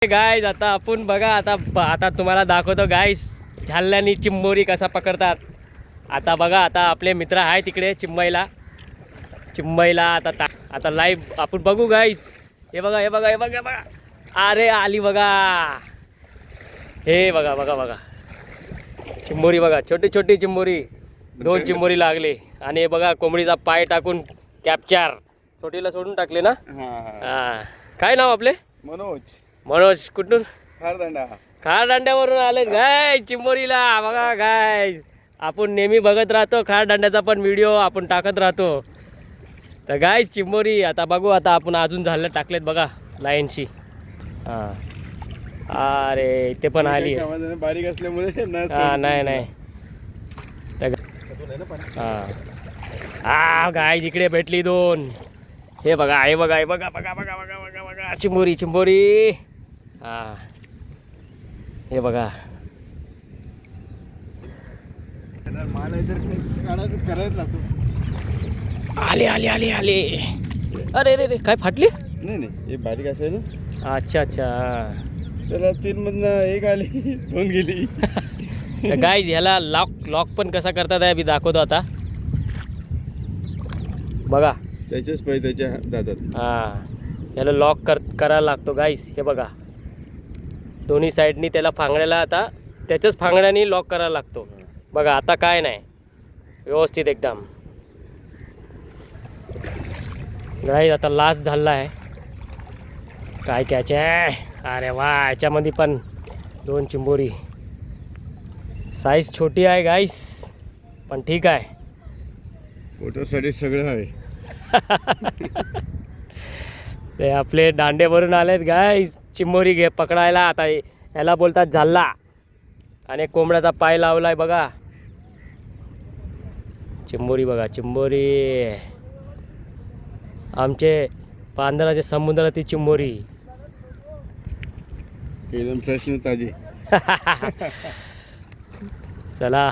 Guys आता आपण बघा आता तुम्हाला दाखवतो गाईस झाल्यानी चिंबोरी कसा पकडतात. आता बघा आता आपले मित्र आहे तिकडे चिंबईला आता लाईव्ह आपण बघू गाईस. हे बघा अरे आली बघा. हे बघा चिंबोरी बघा, छोटी चिंबोरी. 2 चिंबोरी लागले आणि हे बघा कोंबडीचा पाय टाकून कॅप्चर. छोटीला सोडून टाकले ना. हा काय नाव आपले? मनोज कुठून? खारदांड्यावरून आले गाय चिंबोरीला. बघा गाय आपण नेहमी बघत राहतो खारदांड्याचा पण व्हिडिओ आपण टाकत राहतो. तर गाय चिंबोरी आता बघू. आता आपण अजून झालं टाकलेत बघा लाईनशी. हां अरे ते पण आली बारीक असल्यामुळे नाही हां गाय इकडे भेटली 2. हे बघा चिंबोरी. हां हे बघा आले. अरे काय फाटली? नाही हे बारीक असेल ना. अच्छा त्याला 3 मधनं 1 आली 2 गेली. तर गाईज ह्याला लॉक पण कसा करतात आहे मी दाखवतो आता. बघा त्याच्याच पाय त्याच्या दातात. हां याला लॉक करायला लागतो गाईस. हे बघा दोन्ही साईडनी त्याला फांगड्याला आता त्याच्याच फांगड्यानी लॉक करायला लागतो. बघा आता काय नाही व्यवस्थित एकदम. गाईस आता लास्ट झाला आहे. काय कॅच आहे. अरे वा याच्यामध्ये पण 2 चिंबोरी. साईज छोटी आहे गाईस पण ठीक आहे. फोटोसाठी सगळं आहे. ते आपले दांडेवरून आलेत गाईस चिंबोरी पकडायला. आता ह्याला बोलतात झाल्ला. आणि कोंबड्याचा पाय लावलाय बघा. चिंबोरी बघा चिंबोरी. आमचे पांढराच्या समुद्रातील चिंबोरी. एकदम फ्रेश ताजी. चला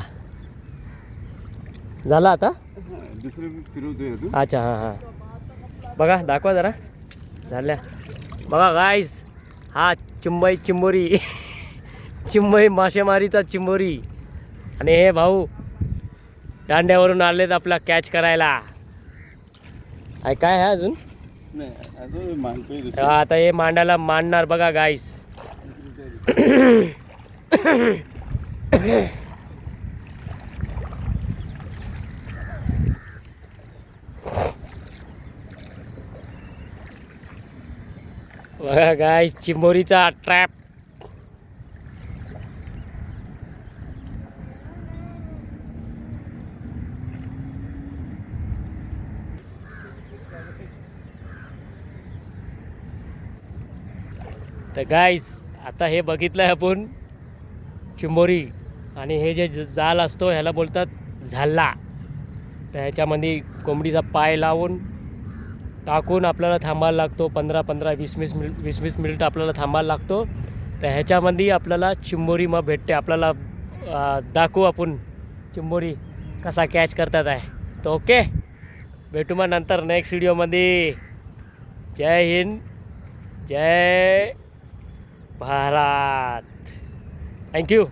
झाला आता. दुसरं फिरवतोय तू. अच्छा हां बघा दाखवा जरा झाल्या. बघा गाईस हा चिंबोरी चिंबई मासेमारीचा चिंबोरी. आणि हे भाऊ दांड्यावरून आलेत आपला कॅच करायला. काय आहे अजून? आता हे मांडायला मांडणार बघा गाईस. बघा गाईस चिंबोरीचा ट्रॅप. तर गाईस आता हे बघितलं आहे आपण चिंबोरी. आणि हे जे जाल असतो ह्याला बोलतात झाल्ला. तर ह्याच्यामध्ये कोंबडीचा पाय लावून टाकून आपल्याला थांबायला लागतो. 15-20 मिनिट आपल्याला थांबायला लागतो. तर ह्याच्यामध्ये आपल्याला चिंबोरी मग भेटते. आपल्याला दाखवू आपण चिंबोरी कसा कॅच करतात आहे. तर ओके भेटू मग नंतर नेक्स्ट व्हिडिओमध्ये. जय हिंद जय भारत. थँक्यू.